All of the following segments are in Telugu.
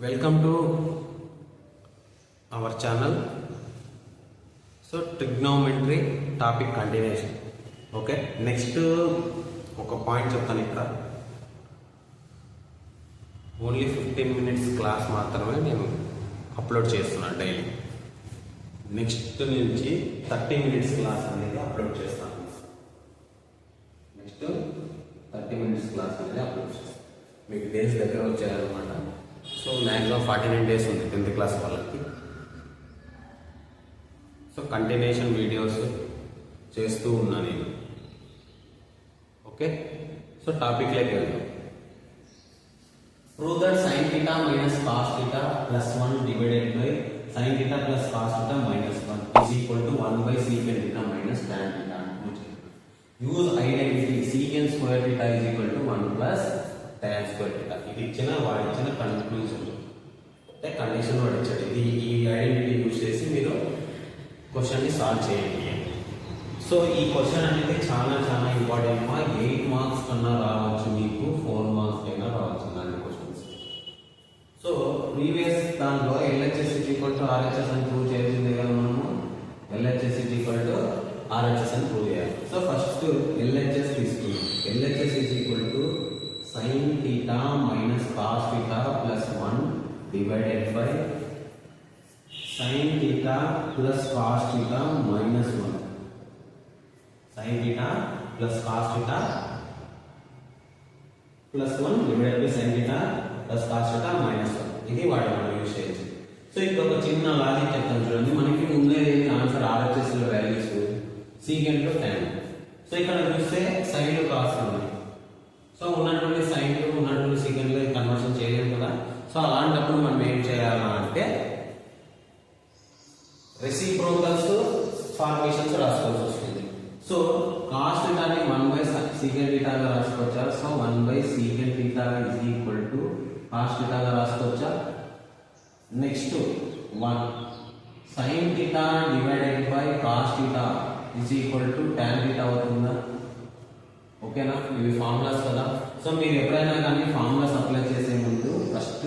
Welcome to our channel. So trigonometry topic continuation. Okay, next ఒక పాయింట్ చెప్తాను. ఇక్కడ ఓన్లీ 15 minutes క్లాస్ మాత్రమే నేను అప్లోడ్ చేస్తున్నాను డైలీ. నెక్స్ట్ నుంచి 30 minutes క్లాస్ అనేది అప్లోడ్ చేస్తాను. నెక్స్ట్ 30 minutes క్లాస్ అనేది అప్లోడ్ చేస్తాను. మీకు డేస్ దగ్గర వచ్చాయన్నమాట. సో మ్యాక్సిమం 49 days ఉంది 10th క్లాస్ వాళ్ళకి. సో కంటిన్యూషన్ వీడియోస్ చేస్తూ ఉన్నా నేను. ఓకే, సో టాపిక్ లైక్ వెళ్దాం. Prove that sin theta minus cos theta plus 1 divided by sin theta plus cos theta minus 1 is equal to 1 by secant theta minus tan theta. Use identity secant square theta is equal to 1 plus tan square theta. ఇది ఇచ్చిన వాడిచ్చిన కన్క్లూజన్ అంటే కండిషన్ వాడిచ్చాడు. ఇది ఈ ఐడెంటిటీ యూజ్ చేసి మీరు క్వశ్చన్ని సాల్వ్ చేయండి. సో ఈ క్వశ్చన్ అనేది చాలా చాలా ఇంపార్టెంట్. 8 మార్క్స్ కన్నా రావచ్చు, మీకు 4 మార్క్స్ అయినా రావచ్చు ఇలాంటి క్వశ్చన్స్. సో ప్రీవియస్ దాంట్లో LHS RHS అని ప్రూవ్ చేసిందే కదా మనము. LHS RHS అని ప్రూవ్ చేయాలి. సో ఫస్ట్ LHS తీసుకుందాం. LHS sin theta minus cos theta plus 1 divided by sin theta plus cos theta minus 1. sin theta plus cos theta plus 1 divided by sin theta plus cos theta minus 1. ఇది వాడు మనం యూజ్ చేయొచ్చు. సో ఇక్కడ ఒక చిన్న లాజిక్ చెప్తాను చూడండి. మనకి ముందే ఆన్సర్ RHS లో వాల్యూస్ secant లో tan. సో ఇక్కడ చూస్తే sin లో cos ఉన్నాయి. సో ఉన్నటువంటి sin లో ఉన్నటువంటి secant లో కన్వర్షన్ చేయలేము కదా. సో అలాంటప్పుడు మనం ఏం చేయాలా అంటే రెసిప్రోకల్స్ ఫార్మేషన్స్ రాసుకోవాల్సి వస్తుంది. సో cos theta ని 1 by secant theta గా రాసుకోవచ్చా? So 1 by secant theta is equal to cos theta గా రాసుకోవచ్చా? Next 1 sin theta divided by cos theta is equal to tan theta అవుతుందా? ఓకేనా? ఇవి ఫార్ములాస్ కదా. సో మీరు ఎప్పుడైనా కానీ ఫార్ములాస్ అప్లై చేసే ముందు ఫస్ట్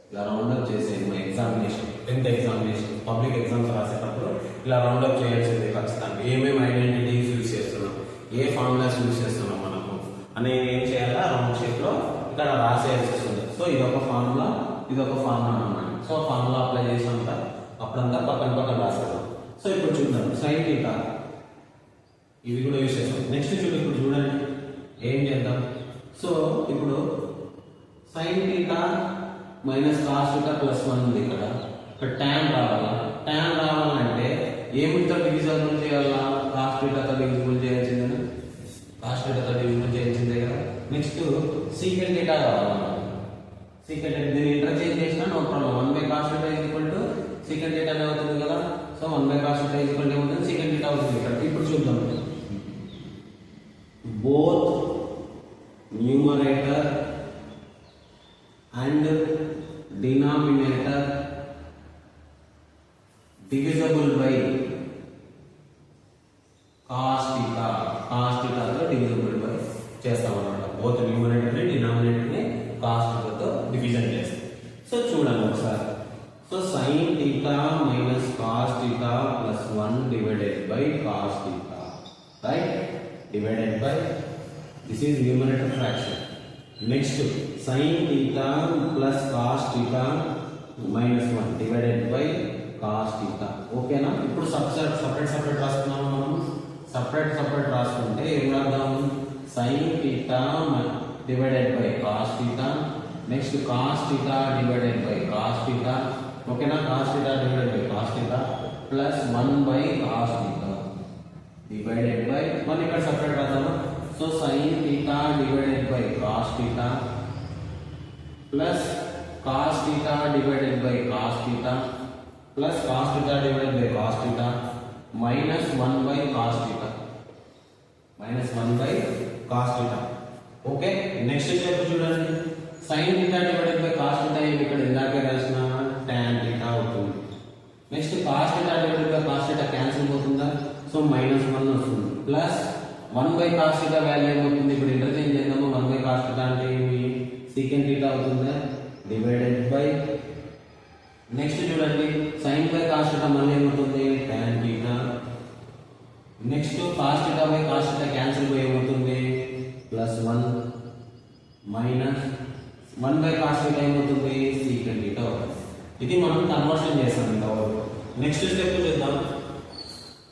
ఇలా రౌండప్ చేసేయండి. Examination 10th examination public exams రాసేటప్పుడు ఇలా రౌండప్ చేయాల్సింది ఖచ్చితంగా. ఏమేమి ఐడెంటిటీస్ యూజ్ చేస్తున్నాం, ఏ ఫార్ములాస్ యూజ్ చేస్తున్నాం మనము అని ఏం చేయాలా రౌండ్ షేప్లో ఇక్కడ రాసేయాల్సి వస్తుంది. సో ఇదొక ఫార్ములా, ఇదొక ఫార్ములా అన్నమాట. సో ఫార్ములా అప్లై చేసాక అప్పుడంతా పక్కన పక్కన రాసేద్దాం. సో ఇప్పుడు చూద్దాం sin theta ఇవి కూడా యూజ్ చేస్తాం. నెక్స్ట్ ఇప్పుడు చూడండి ఏం చేద్దాం. సో ఇప్పుడు sin theta minus cos theta plus 1 ఉంది. ఇక్కడ tan రావాలా? tan రావాలంటే ఏమితో డివిజబుల్ చేయాలా? cos theta తో డివిజబుల్ చేయాల్సిందే. cos theta తో డివిజబుల్ చేయాల్సిందే కదా. నెక్స్ట్ secant theta రావాలా? secant దీన్ని ఇంటర్చేంజ్ చేసినా no problem. 1 by cos theta is equal to secant theta అనే అవుతుంది కదా. So 1 by cos theta is equal to ఏమవుతుంది? secant theta అవుతుంది. ఇక్కడ ఇప్పుడు చూద్దాం. both numerator and denominator divisible by cos theta. cos theta తో divisible by చేస్తాం అన్నమాట. both numerator ని denominator ని cos theta తో డివిజన్ చేస్తాం. సో చూడండి ఒకసారి. So sin theta minus cos theta plus 1 divided by cos theta, right? Divided by this is numerator fraction. Next sin theta plus cos theta minus 1 divided by cos theta. ఓకేనా? ఇప్పుడు సపరేట్ రాసుకున్నాము మనం. సపరేట్ రాసుకుంటే ఏం రాద్దాం? sin theta divided by cos theta, next cos theta divided by cos theta. ఓకేనా? cos theta divided by cos theta plus 1 by cos theta divided by 1. ఇక్కడ సపరేట్ రాద్దామా? So sin theta divided by cos theta plus cos theta divided by cos theta plus cos theta divided by cos theta minus 1 by cos theta okay. Next step చూడండి. sin theta divided by cos theta ఇక్కడ ఇందాకే రాసిన tan theta అవుతుంది. Next cos theta divided by cos theta cancel అవుతుందా? సో మైనస్ 1 వస్తుంది. Plus 1 by cos theta value ఏమవుతుంది? ఇప్పుడు ఇంటర్చేంజ్ చేద్దాము. 1 by cos theta అంటే secant theta అవుతుందా? డివైడెడ్ బై నెక్స్ట్ చూడండి sin బై cos θ మళ్ళీ ఏమవుతుంది tan θ. Next cos θ by cos θ cancel by ఏమవుతుంది +1 మైనస్ 1 బై cos θ ఏమవుతుంది sec θ అవుతుంది. ఇది మనం కన్వర్షన్ చేసాం ఇంతవరకు. నెక్స్ట్ స్టెప్ చూద్దాం.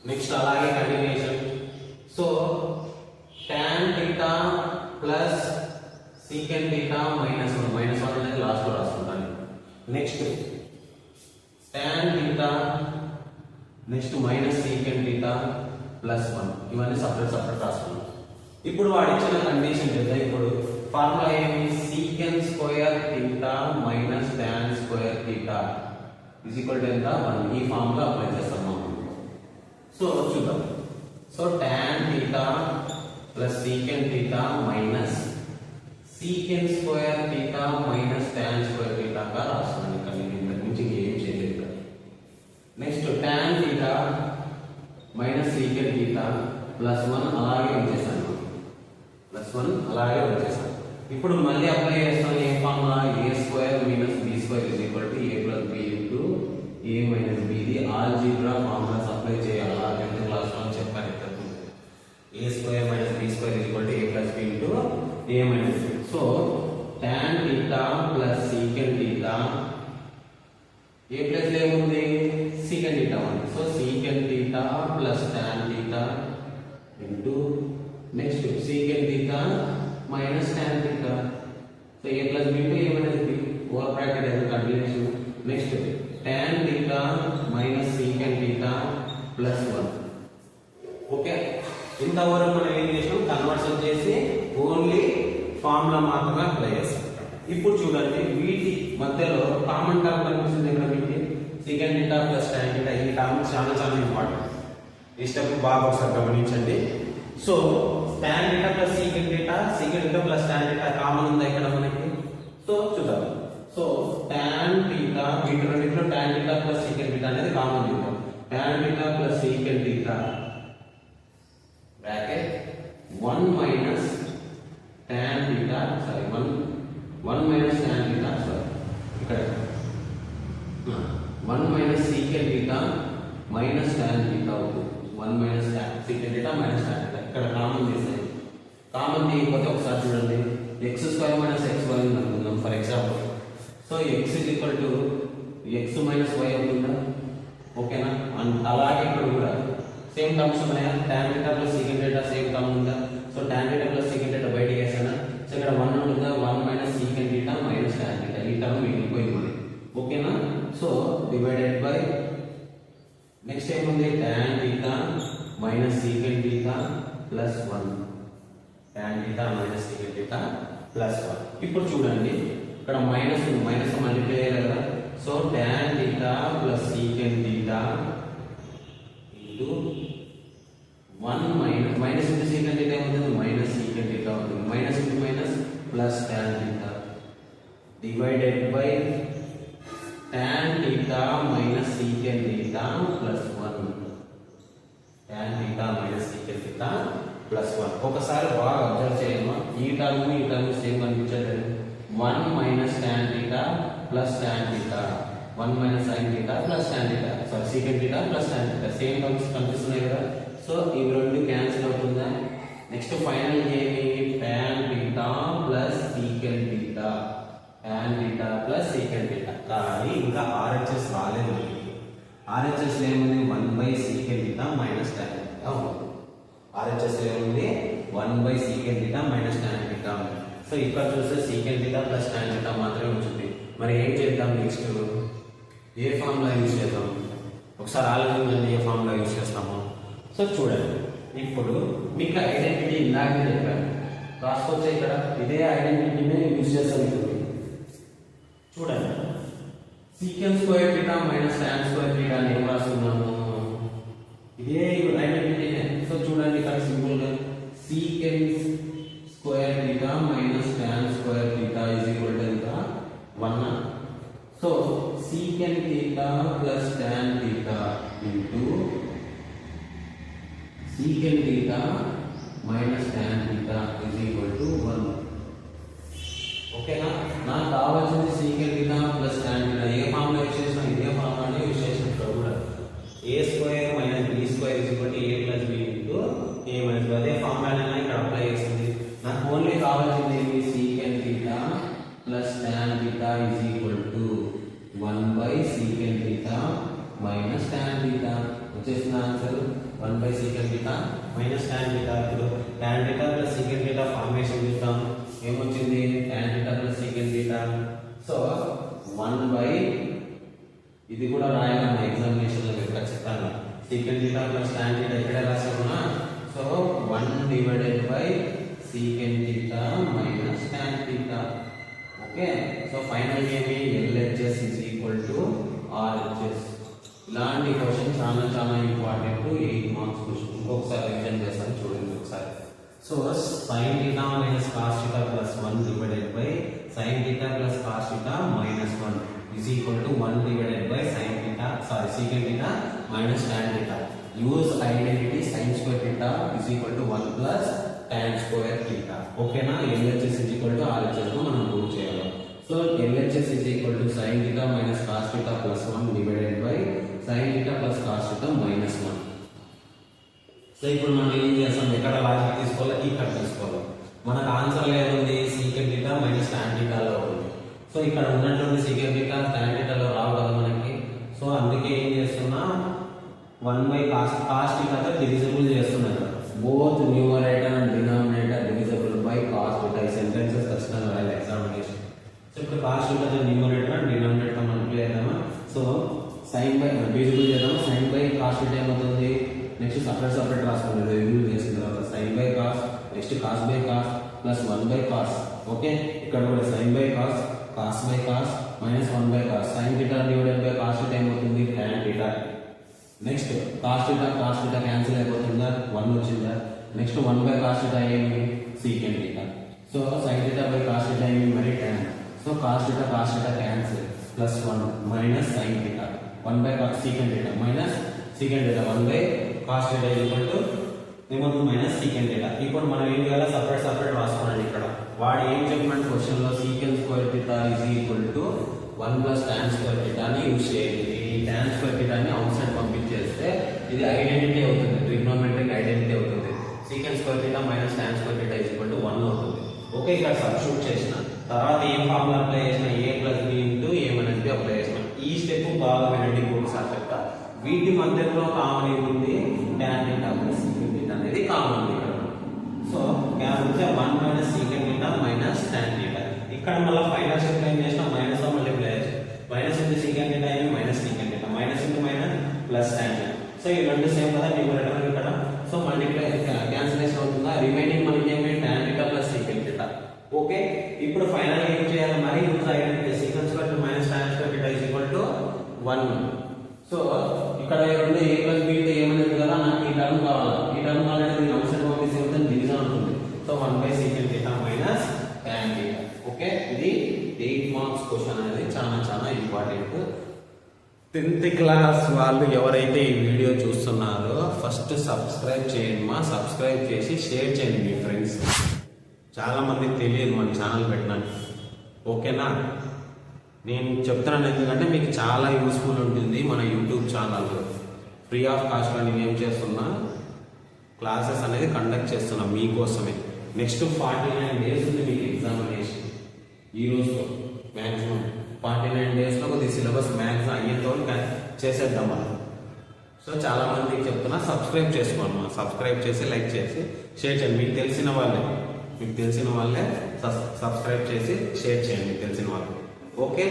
నెక్స్ట్ అలాగే continuation. So tan θ plus sec θ minus 1 అనేది లాస్ట్ లో రాసుకుంటాను. Next tan θ next minus sec θ plus 1 ఇవన్నీ సపరేట్ రాసుకున్నాం. ఇప్పుడు వాడు ఇచ్చిన కండిషన్ చేద్దాం. ఇప్పుడు ఫార్ములా ఏమి secant square θ minus tan square θ is equal to ఎంత 1. ఈ ఫార్ములా అప్లై చేస్తాం మనం. సో చూద్దాం. So tan θ plus secant θ minus secant square θ minus tan square θ గా రాస్తున్నాను. ఇక్కడ నేను ఇంతకు మించి ఏం చేయలేదు. Next tan θ minus secant θ plus 1 అలాగే ఉంచేసాను. ఇప్పుడు మళ్ళీ అప్లై చేస్తాం. ఏ formula a square minus b square is equal to a plus b into a minus b. ఇది ఆల్జీబ్రా ఫార్ములాస్ అప్లై చేయాలి. 10th క్లాస్ లో చెప్పాను. a square minus b square is equal to a plus b into a minus b. So tan θ plus secant θ a plus ఏముంది సీకెంట్ θ ఉంది. So secant θ plus tan θ into next secant θ minus tan θ. So a plus b into a minus b over bracket అనేది continuation. Next tan θ minus secant θ plus 1. Okay, ఇంతవరకు మనం ఏం చేసాం కన్వర్షన్ చేసి ఓన్లీ ఫార్ములా మాత్రమే అప్లై చేస్తాం. ఇప్పుడు చూడండి వీటి మధ్యలో కామన్ టర్మ్ కనిపిస్తుంది ఇక్కడ మీకు సీకెంట్ θ ప్లస్ tan θ. ఈ టర్మ్ చాలా ఇంపార్టెంట్. ఈ స్టెప్ బాగా ఒకసారి గమనించండి. So tan θ plus secant θ plus tan θ common ఉందా ఇక్కడ మనకి? సో చూద్దాం. సో tan θ వీటి రెండింటిలో tan θ ప్లస్ సీకెంట్ θ అనేది కామన్ చూద్దాం. tan θ plus secant θ bracket 1 minus tan θ sorry 1 minus tan θ sorry ఇక్కడ 1 మైనస్ సీకెంట్ θ మైనస్ tan θ అవుతుంది. 1 మైనస్ సీకెంట్ θ మైనస్ tan θ ఇక్కడ కామన్ చేసాయి. కామన్ తీయకపోతే ఒకసారి చూడండి. x square minus x y అనుకుందాం for example. So x is equal to x minus y అవుతుందా? ఓకేనా? అలాగే ఇక్కడ కూడా సేమ్ టర్మ్స్ ఉన్నాయా? tan θ plus secant θ same term ఉందా? సో tan θ ప్లస్ సీకెంట్ θ బయటికి వేసానా? సో ఇక్కడ 1 ఉంటుందా? 1 మైనస్ సీకెంట్ θ మైనస్ tan θ ఈ టర్మ్ మిగిలిపోయింది మనకి. ఓకేనా? సో డివైడెడ్ బై నెక్స్ట్ ఏముంది tan θ minus secant θ plus 1. tan θ minus secant θ plus 1. ఇప్పుడు చూడండి ఇక్కడ మైనస్ మైనస్ మల్టిప్లై అయ్యారు కదా. So tan θ plus secant θ into 1 minus into secant θ ఏమవుతుంది? మైనస్ సీకెంట్ θ అవుతుంది. Minus into minus plus tan θ divided by tan θ minus secant θ plus 1. tan θ minus secant θ plus 1. ఒకసారి బాగా అబ్జర్వ్ చేయండి. ఈ టర్మ్ సేమ్ కనిపించండి. 1 minus tan θ plus tan θ 1 minus sin θ plus tan θ sorry secant θ plus tan θ same terms కనిపిస్తున్నాయి కదా. సో ఇవి రెండు క్యాన్సిల్ అవుతుందా? నెక్స్ట్ ఫైనల్ ఏమి tan θ plus secant θ tan θ plus secant θ. కానీ ఇంకా RHS రాలేదు. RHS ఏముంది 1 బై సీకెంట్ θ మైనస్ tan θ ఉంది. RHS ఏముంది 1 బై సీకెంట్ θ మైనస్ tan θ ఉంది. సో ఇక్కడ చూస్తే సీకెంట్ θ ప్లస్ tan θ మాత్రమే ఉంటుంది. మరి ఏం చేద్దాం? నెక్స్ట్ ఏ ఫార్ములా యూజ్ చేద్దాం? ఒకసారి ఆలోచించండి ఏ ఫార్ములా యూజ్ చేస్తామో. సో చూడండి ఇప్పుడు మీకు ఐడెంటిటీ ఇందాకే చెప్పాను. రాసుకోవచ్చు ఇక్కడ ఇదే ఐడెంటిటీనే యూజ్ చేస్తాం. ఇప్పుడు చూడండి secant square θ minus tan square θ అని ఏం రాసుకున్నాము? ఇదే ఐడెంటిటీనే. సో చూడండి ఇక్కడ సింపుల్ గా secant square θ minus tan square θ is equal to ఎంత 1. So secant θ plus tan θ into secant θ minus tan θ is equal to 1. ఓకేనా? నాకు కావాల్సింది secant theta plus tan theta. ఏ ఫార్ములా యూజ్ చేసినా ఇదే ఫార్ములానే యూజ్ చేసిన ఇక్కడ కూడా. a square minus b square is equal to a plus b into a minus b. అదే ఫార్ములానే ఇక్కడ అప్లై చేసింది. నాకు ఓన్లీ కావాల్సింది ఏంటి secant theta plus tan theta is equal to 1 by secant theta minus tan theta. వచ్చేసిన answer 1 by secant theta minus tan theta. ఇప్పుడు tan theta plus secant theta formation చూద్దాం. ఏమొచ్చింది tan theta plus secant theta. So 1 by ఇది కూడా రాయాలి మన ఎగ్జామినేషన్ లో ఖచ్చితంగా. Secant theta plus tan theta ఇక్కడే రాసామునా. So 1 divided by secant theta minus tan theta. Okay. So final ఏమి LHS is equal to RHS. ఇలాంటి క్వశ్చన్ చాలా చాలా ఇంపార్టెంట్. 8 marks question. ఇంకొకసారి రివిజన్ చేస్తాను చూడండి ఒకసారి. So sin theta minus cos theta plus 1 divided by sin theta plus cos theta minus 1 is equal to 1 divided by sin theta secant theta minus tan theta. Use identity sin square theta is equal to 1 plus tan square theta. Okay na. LHS is equal to RHS ను మనం ప్రూవ్ చేయాలి. So LHS is equal to sin theta minus cos theta plus 1 divided by sin theta plus cos theta minus 1. So ఇప్పుడు మనం ఏం చేస్తాం, ఎక్కడ లాజిక్ తీసుకోవాలి, ఇక్కడ తీసుకోవాలి. మనకు ఆన్సర్ ఏముంది సీకెంట్ థీటా మైనస్ tan థీటాలో ఉంది. సో ఇక్కడ ఉన్నటువంటి సీకెంట్ థీటా tan థీటాలో రావు కదా మనకి. సో అందుకే ఏం చేస్తున్నా 1 బై cos థీటాతో డివిజిబుల్ చేస్తున్నాను. Both numerator and denominator divisible by cos theta. ఈ సెంటెన్సెస్ ఖచ్చితంగా రాయాలి ఎగ్జామినేషన్. సో ఇప్పుడు cos థీటాతో న్యూమరేటర్ అండ్ డినామినేటర్ మల్టిప్లై చేద్దామా. సో sin బై డివిజిబుల్ చేద్దామా. sin బై cos థీటా ఏమవుతుంది, నెక్స్ట్ సపరేట్ రాసుకోండి. రివ్యూ చేసిన తర్వాత sin by cos, next cos by cos plus 1 by cos. Okay. ఇక్కడ కూడా sin by cos, cos by cos minus 1 by cos. sin theta divided by cos theta ఏమవుతుంది tan theta. Next cos theta cancel అయిపోతుందా, 1 వచ్చిందా. నెక్స్ట్ 1 బై cos థీటా ఏమి secant theta. So sin theta by cos theta ఏమి మరి tan. So cos theta cancel plus 1 minus sin theta 1 by cos secant theta minus secant theta 1 by cos theta equal to ఏమవుతుంది మైనస్ సీకెంట్ థీటా. ఇప్పుడు మనం ఏం చేయాలి, సపరేట్ రాసుకోండి. ఇక్కడ వాడు ఏం చెప్పినట్టు క్వశ్చన్ లో secant square theta is equal to 1 plus tan square theta ని యూజ్ చేయండి. ఈ tan స్క్వేర్ థీటా ని అవుట్ సైడ్ పంపించేస్తే ఇది ఐడెంటిటీ అవుతుంది, ట్రిగ్నోమెట్రిక్ ఐడెంటిటీ అవుతుంది. Secant square theta minus tan square theta is equal to 1 అవుతుంది. ఓకే. ఇక్కడ సబ్స్టిట్యూట్ చేసిన తర్వాత ఏం ఫార్ములా అప్లై చేసిన, a plus b into a minus b apply చేసిన. ఈ స్టెప్ బాగా వినండి ఇంకొకసారి చెప్తా. వీటి మధ్యలో కామన్ ఏముంది tan theta plus secant theta అనేది కామన్ ఉంది ఇక్కడ. So cancel 1 minus secant theta minus tan theta. ఇక్కడ మళ్ళీ ఫైనల్ స్టెప్ ఏం చేసిన మైనస్ తో మల్టిప్లై చేసి మైనస్ ఇంటూ సీకెంట్ థీటా అయింది minus secant theta minus into minus plus tan theta. So ఈ రెండు సేమ్ కదా న్యూమరేటర్ ఇక్కడ. సో మల్టిప్లై క్యాన్సిలేషన్ అవుతుందా, రిమైనింగ్ మనకి ఏమి tan theta plus secant theta. Okay. ఇప్పుడు ఫైనల్ ఏం చేయాలి మరి, use identity secant square minus tan square theta is equal to 1. So ఇక్కడ రెండు a ప్లస్ b తో ఏమనేది కదా, నాకు ఈ టర్మ్ కావాలి. ఈ టర్మ్ కావాలంటే అవుట్ సైడ్ పంపిస్తే అవుతుంది డివిజన్ ఉంటుంది. So 1 by secant theta minus tan theta. Okay. ఇది 8 మార్క్స్ క్వశ్చన్ అనేది చాలా ఇంపార్టెంట్. 10th క్లాస్ వాళ్ళు ఎవరైతే ఈ వీడియో చూస్తున్నారో ఫస్ట్ సబ్స్క్రైబ్ చేయండి. సబ్స్క్రైబ్ చేసి షేర్ చేయండి మీ ఫ్రెండ్స్. చాలా మందికి తెలియదు మన ఛానల్ పెట్టినాను. ఓకేనా. నేను చెప్తున్నాను ఎందుకంటే మీకు చాలా యూస్ఫుల్ ఉంటుంది. మన యూట్యూబ్ ఛానల్లో ఫ్రీ ఆఫ్ కాస్ట్లో నేను ఏం చేస్తున్నా, క్లాసెస్ అనేది కండక్ట్ చేస్తున్నా మీకోసమే. నెక్స్ట్ 49 డేస్ ఉంది మీకు ఎగ్జామినేషన్. ఈ రోజుతో మ్యాక్సిమం 49 డేస్లో కొద్దిగా సిలబస్ మ్యాక్సిమం అయ్యేతో చేసేద్దాం మనం. సో చాలా మందికి చెప్తున్నా సబ్స్క్రైబ్ చేసుకోండి. సబ్స్క్రైబ్ చేసి లైక్ చేసి షేర్ చేయండి. మీకు తెలిసిన వాళ్ళే సబ్స్క్రైబ్ చేసి షేర్ చేయండి మీకు తెలిసిన వాళ్ళు. ఓకే.